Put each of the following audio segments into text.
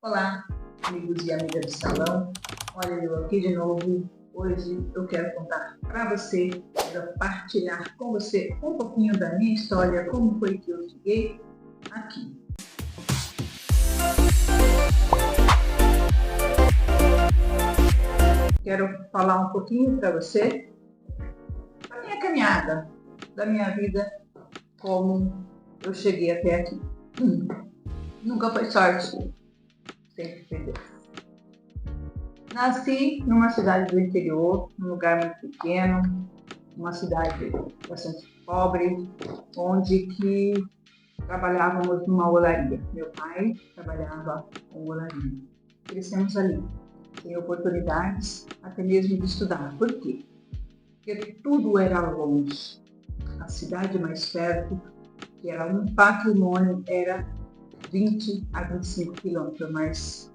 Olá, amigos e amigas do salão. Olha eu aqui de novo. Hoje eu quero contar para você, quero partilhar com você um pouquinho da minha história, como foi que eu cheguei aqui. Quero falar um pouquinho para você da minha caminhada, da minha vida, como eu cheguei até aqui. Nunca foi sorte, sempre foi Deus. Nasci numa cidade do interior, num lugar muito pequeno, uma cidade bastante pobre, onde que trabalhávamos numa olaria. Meu pai trabalhava com olaria. Crescemos ali, sem oportunidades até mesmo de estudar. Por quê? Porque tudo era longe. A cidade mais perto, que era um patrimônio, era 20 a 25 quilômetros, mas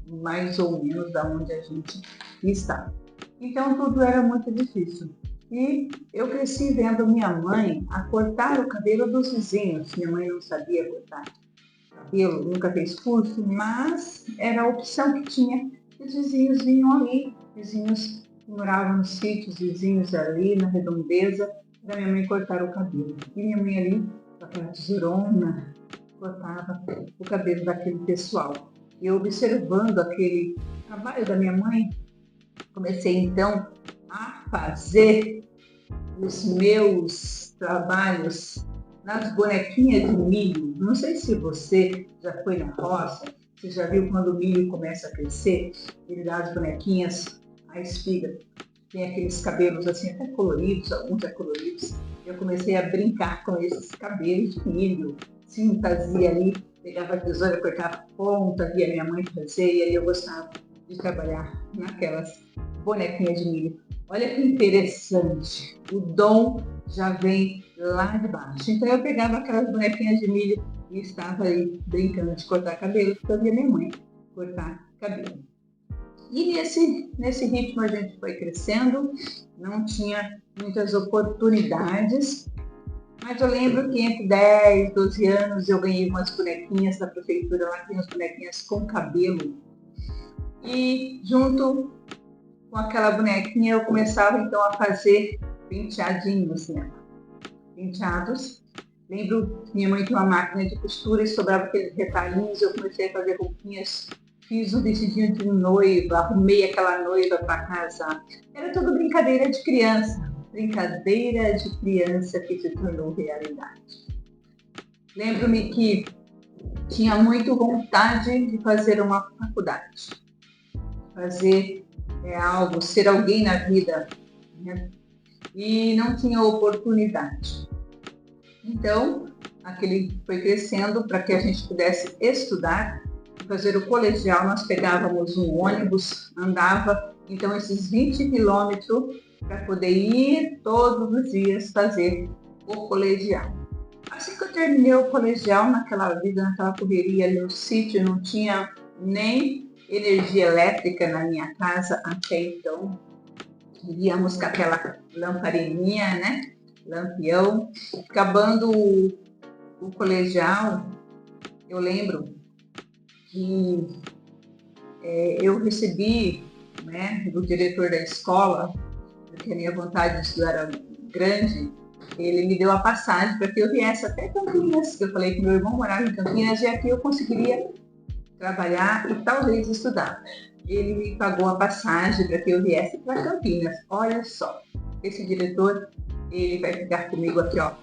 mais ou menos da onde a gente está. Então tudo era muito difícil. E eu cresci vendo minha mãe a cortar o cabelo dos vizinhos. Minha mãe não sabia cortar cabelo, nunca fez curso, mas era a opção que tinha. Os vizinhos vinham ali, vizinhos que moravam nos sítios, vizinhos ali na redondeza, da minha mãe cortar o cabelo. E minha mãe ali, com aquela tesourona, cortava o cabelo daquele pessoal. E observando aquele trabalho da minha mãe, comecei então a fazer os meus trabalhos nas bonequinhas de milho. Não sei se você já foi na roça, você já viu quando o milho começa a crescer, ele dá as bonequinhas, a espiga, tem aqueles cabelos assim até coloridos, alguns é coloridos. Eu comecei a brincar com esses cabelos de milho, sim, fazia ali, pegava a tesoura, cortava a ponta, via minha mãe fazer, e aí eu gostava de trabalhar naquelas bonequinhas de milho. Olha que interessante, o dom já vem lá de baixo. Então eu pegava aquelas bonequinhas de milho e estava aí brincando de cortar cabelo, porque eu via minha mãe cortar cabelo. E nesse ritmo a gente foi crescendo, não tinha muitas oportunidades, mas eu lembro que entre 10, 12 anos eu ganhei umas bonequinhas da prefeitura, lá tinha umas bonequinhas com cabelo. E junto com aquela bonequinha eu começava então a fazer penteadinhos, né? Penteados. Lembro que minha mãe tinha uma máquina de costura e sobrava aqueles retalhinhos, eu comecei a fazer roupinhas, fiz um vestidinho de noiva, arrumei aquela noiva para casar. Era tudo brincadeira de criança. Brincadeira de criança que se tornou realidade. Lembro-me que tinha muito vontade de fazer uma faculdade, fazer algo, ser alguém na vida, né? E não tinha oportunidade. Então, aquele foi crescendo para que a gente pudesse estudar, fazer o colegial. Nós pegávamos um ônibus, andava então esses 20 quilômetros para poder ir todos os dias fazer o colegial. Assim que eu terminei o colegial, naquela vida, naquela correria ali no sítio, não tinha nem energia elétrica na minha casa até então. Íamos com aquela lamparininha, né? Lampião. Acabando o colegial, eu lembro que eu recebi, né, do diretor da escola, porque a minha vontade de estudar era grande, ele me deu a passagem para que eu viesse até Campinas, que eu falei que meu irmão morava em Campinas e aqui eu conseguiria trabalhar e talvez estudar. Ele me pagou a passagem para que eu viesse para Campinas. Olha só, esse diretor, ele vai ficar comigo aqui, ó,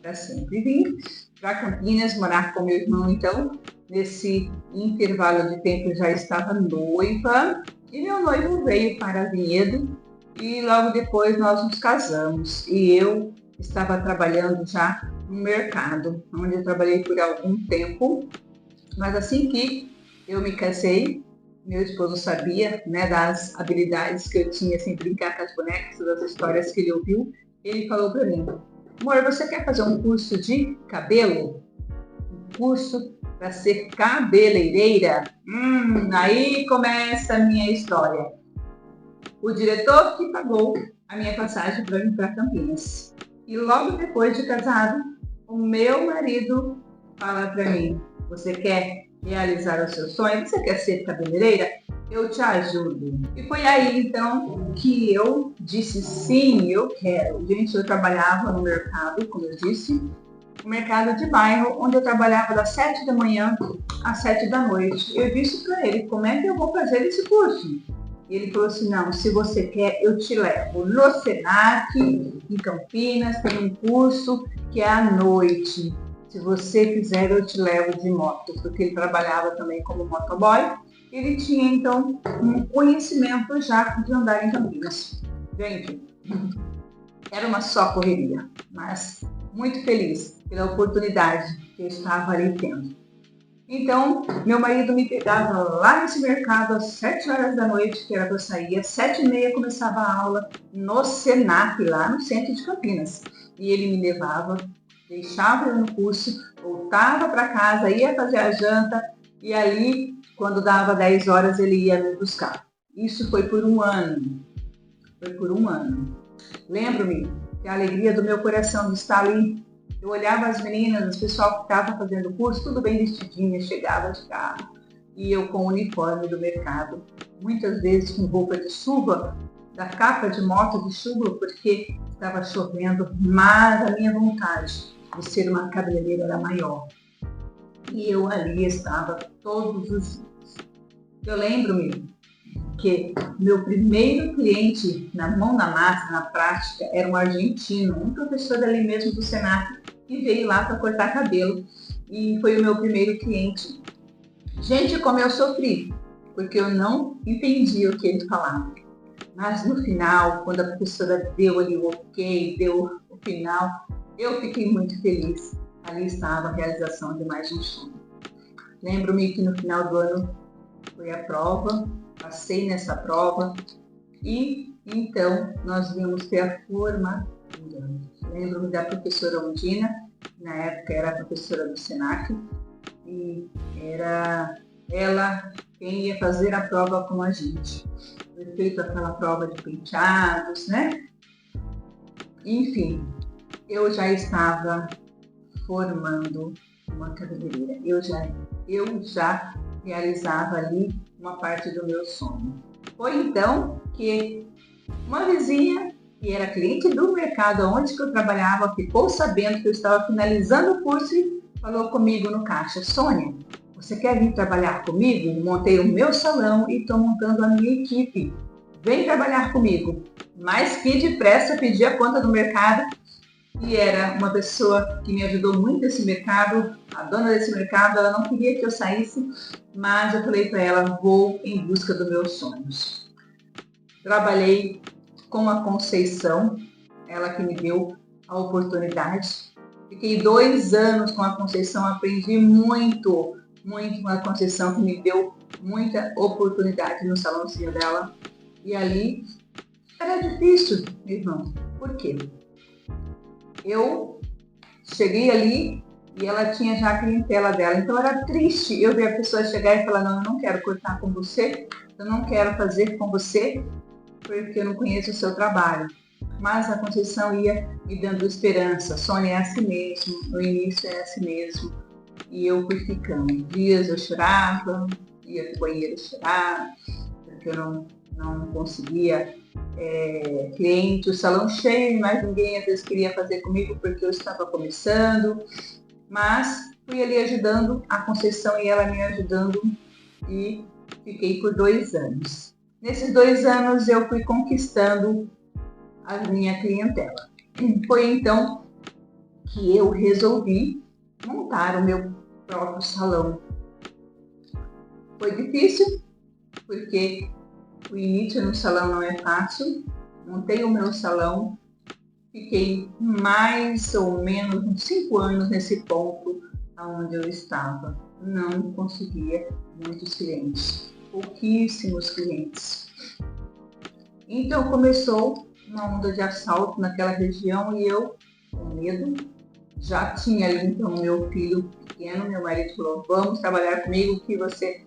para sempre. Vim para Campinas morar com meu irmão, então, nesse intervalo de tempo eu já estava noiva e meu noivo veio para Vinhedo e logo depois nós nos casamos e eu estava trabalhando já no mercado, onde eu trabalhei por algum tempo, mas assim que eu me casei, meu esposo sabia, né, das habilidades que eu tinha, assim, brincar com as bonecas, das histórias que ele ouviu, ele falou para mim: amor, você quer fazer um curso de cabelo? Um curso para ser cabeleireira? Aí começa a minha história. O diretor que pagou a minha passagem para vir para Campinas. E logo depois de casado, o meu marido fala para mim: você quer realizar o seu sonho? Você quer ser cabeleireira? Eu te ajudo. E foi aí então que eu disse sim, eu quero. Gente, eu trabalhava no mercado, como eu disse, no mercado de bairro, onde eu trabalhava das 7 da manhã às 7 da noite. Eu disse para ele, como é que eu vou fazer esse curso? E ele falou assim, não, se você quer, eu te levo no Senac, em Campinas, tem um curso que é à noite. Se você quiser, eu te levo de moto, porque ele trabalhava também como motoboy. Ele tinha, então, um conhecimento já de andar em Campinas. Gente, era uma só correria, mas muito feliz pela oportunidade que eu estava ali tendo. Então, meu marido me pegava lá nesse mercado às 7 horas da noite, que era para eu sair, às 7h30 começava a aula no Senac, lá no centro de Campinas. E ele me levava, deixava eu no curso, voltava para casa, ia fazer a janta e ali, quando dava 10 horas, ele ia me buscar. Isso foi por um ano. Foi por um ano. Lembro-me que a alegria do meu coração de estar ali. Eu olhava as meninas, o pessoal que estava fazendo o curso, tudo bem vestidinha, chegava de carro. E eu com o uniforme do mercado, muitas vezes com roupa de chuva, da capa de moto de chuva, porque estava chovendo, mas a minha vontade de ser uma cabeleireira era maior. E eu ali estava todos os dias. Eu lembro-me que meu primeiro cliente na mão na massa, na prática, era um argentino, um professor ali mesmo do Senac, que veio lá para cortar cabelo e foi o meu primeiro cliente. Gente, como eu sofri, porque eu não entendia o que ele falava. Mas no final, quando a professora deu ali o ok, deu o final, eu fiquei muito feliz. Ali estava a realização de mais um sonho. Lembro-me que no final do ano foi a prova, passei nessa prova e então nós vimos ter a formatura. Lembro-me da professora Undina, na época era a professora do Senac, e era ela quem ia fazer a prova com a gente. Foi feita aquela prova de penteados, né? Enfim, eu já estava formando uma cabeleireira. Eu já realizava ali uma parte do meu sonho. Foi então que uma vizinha, que era cliente do mercado onde eu trabalhava, ficou sabendo que eu estava finalizando o curso e falou comigo no caixa, Sônia, você quer vir trabalhar comigo? Montei o meu salão e estou montando a minha equipe. Vem trabalhar comigo. Mas que depressa pedi a conta do mercado e era uma pessoa que me ajudou muito nesse mercado, a dona desse mercado, ela não queria que eu saísse, mas eu falei para ela, vou em busca dos meus sonhos. Trabalhei com a Conceição, ela que me deu a oportunidade. Fiquei 2 anos com a Conceição, aprendi muito com a Conceição, que me deu muita oportunidade no salãozinho dela. E ali era difícil, meu irmão. Por quê? Eu cheguei ali e ela tinha já a clientela dela. Então era triste eu ver a pessoa chegar e falar, não, eu não quero cortar com você, eu não quero fazer com você, porque eu não conheço o seu trabalho. Mas a Conceição ia me dando esperança. Sônia, é assim mesmo, no início é assim mesmo. E eu fui ficando. Dias eu chorava, ia para o banheiro chorar, porque eu não conseguia cliente, o salão cheio, mas ninguém às vezes queria fazer comigo porque eu estava começando. Mas fui ali ajudando a Conceição e ela me ajudando e fiquei por 2 anos. Nesses 2 anos eu fui conquistando a minha clientela. Foi então que eu resolvi montar o meu próprio salão. Foi difícil, porque o início no salão não é fácil. Montei o meu salão, fiquei mais ou menos uns 5 anos nesse ponto onde eu estava. Não conseguia muitos clientes, pouquíssimos clientes. Então começou uma onda de assalto naquela região e eu, com medo, já tinha ali então meu filho pequeno, meu marido falou, vamos trabalhar comigo que você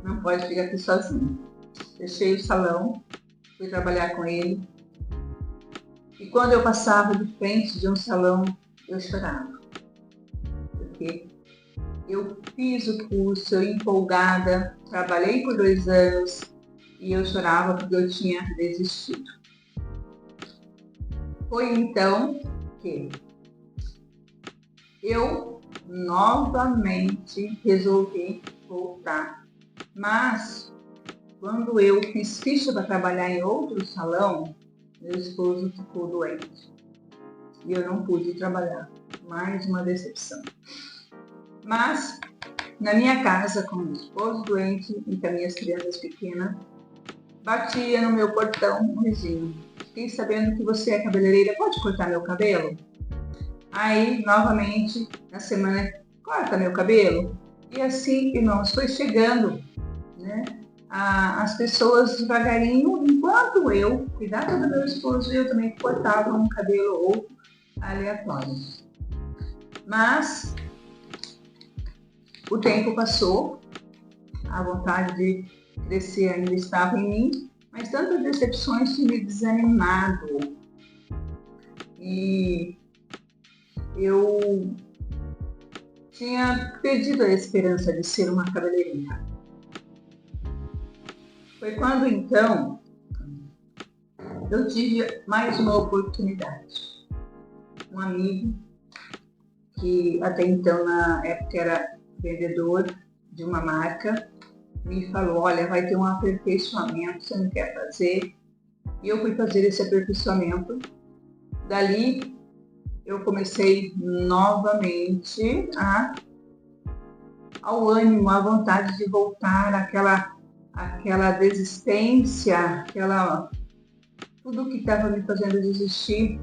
não pode ficar aqui sozinho. Fechei o salão, fui trabalhar com ele. E quando eu passava de frente de um salão, eu chorava. Porque Eu fiz o curso, eu empolgada, trabalhei por 2 anos e eu chorava porque eu tinha desistido. Foi então que eu novamente resolvi voltar. Mas quando eu fiz ficha para trabalhar em outro salão, meu esposo ficou doente e eu não pude trabalhar. Mais uma decepção. Mas na minha casa, com meu esposo doente e com as minhas crianças pequenas, batia no meu portão um vizinho. Fiquei sabendo que você é cabeleireira, pode cortar meu cabelo? Aí, novamente, na semana, corta meu cabelo. E assim, irmãos, foi chegando, né, as pessoas devagarinho, enquanto eu cuidava do meu esposo, eu também cortava um cabelo ou aleatório. Mas o tempo passou, a vontade de crescer ainda estava em mim, mas tantas decepções tinham me desanimado. E eu tinha perdido a esperança de ser uma cabeleireira. Foi quando então eu tive mais uma oportunidade. Um amigo que até então na época era vendedor de uma marca me falou, olha, vai ter um aperfeiçoamento, você não quer fazer? E eu fui fazer esse aperfeiçoamento. Dali eu comecei novamente ao ânimo, à vontade de voltar, aquela desistência, tudo que estava me fazendo desistir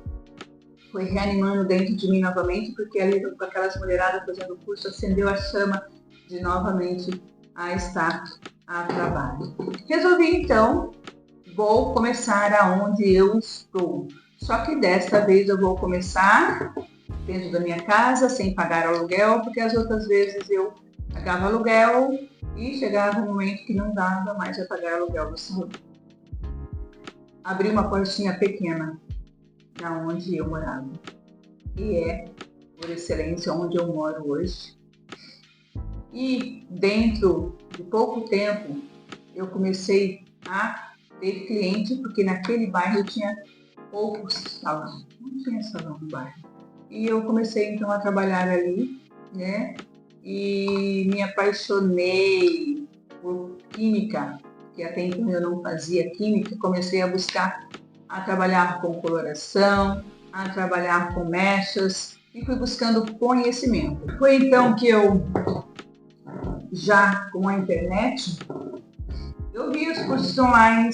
foi reanimando dentro de mim novamente, porque ali com aquelas mulheradas fazendo curso acendeu a chama de novamente a estar a trabalho. Resolvi então, vou começar aonde eu estou. Só que desta vez eu vou começar dentro da minha casa, sem pagar aluguel, porque as outras vezes eu pagava aluguel e chegava um momento que não dava mais a pagar aluguel do salão. Abri uma portinha pequena na onde eu morava. E é, por excelência, onde eu moro hoje. E dentro de pouco tempo, eu comecei a ter cliente, porque naquele bairro tinha poucos salões, não tinha salão no bairro. E eu comecei então a trabalhar ali, né? E me apaixonei por química, que até então eu não fazia química, comecei a buscar a trabalhar com coloração, a trabalhar com mechas e fui buscando conhecimento. Foi então que eu, já com a internet, eu vi os cursos online,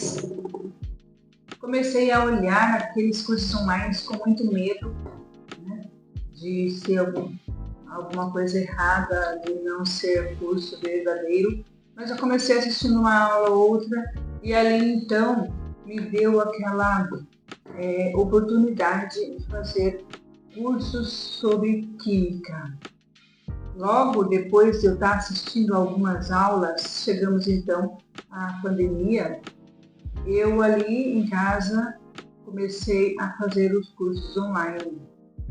comecei a olhar aqueles cursos online com muito medo, né, de ser alguma coisa errada, de não ser curso verdadeiro, mas eu comecei assistindo uma aula ou outra e ali então me deu aquela oportunidade de fazer cursos sobre química. Logo depois de eu estar assistindo algumas aulas, chegamos então à pandemia, eu ali em casa comecei a fazer os cursos online.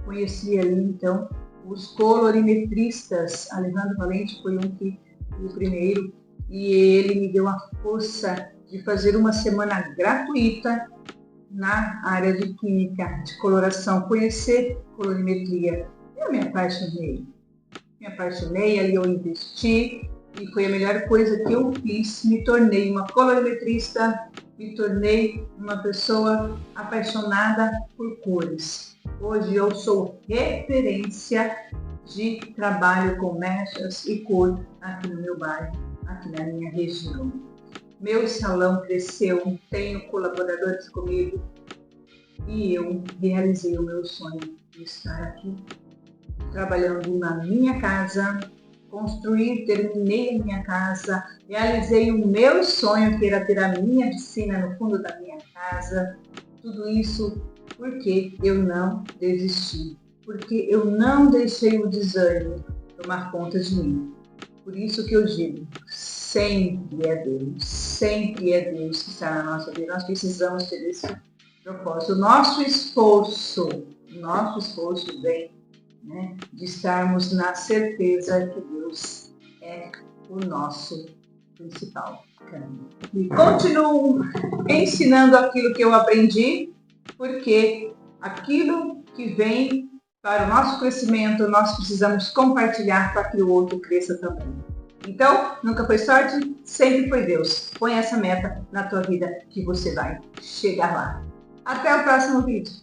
Conheci ali então os colorimetristas. Alejandro Valente foi o primeiro, e ele me deu a força de fazer uma semana gratuita na área de química, de coloração, conhecer colorimetria. Eu me apaixonei, ali eu investi e foi a melhor coisa que eu fiz. Me tornei uma colorimetrista, me tornei uma pessoa apaixonada por cores. Hoje eu sou referência de trabalho com mechas e cor aqui no meu bairro, aqui na minha região. Meu salão cresceu, tenho colaboradores comigo e eu realizei o meu sonho de estar aqui trabalhando na minha casa, terminei a minha casa, realizei o meu sonho, que era ter a minha piscina no fundo da minha casa. Tudo isso porque eu não desisti, porque eu não deixei o desânimo tomar conta de mim. Por isso que eu digo, sempre é Deus que está na nossa vida. Nós precisamos ter esse propósito. O nosso esforço vem né? De estarmos na certeza que Deus é o nosso principal caminho. E continuo ensinando aquilo que eu aprendi, porque aquilo que vem para o nosso crescimento, nós precisamos compartilhar para que o outro cresça também. Então, nunca foi sorte, sempre foi Deus. Põe essa meta na tua vida que você vai chegar lá. Até o próximo vídeo.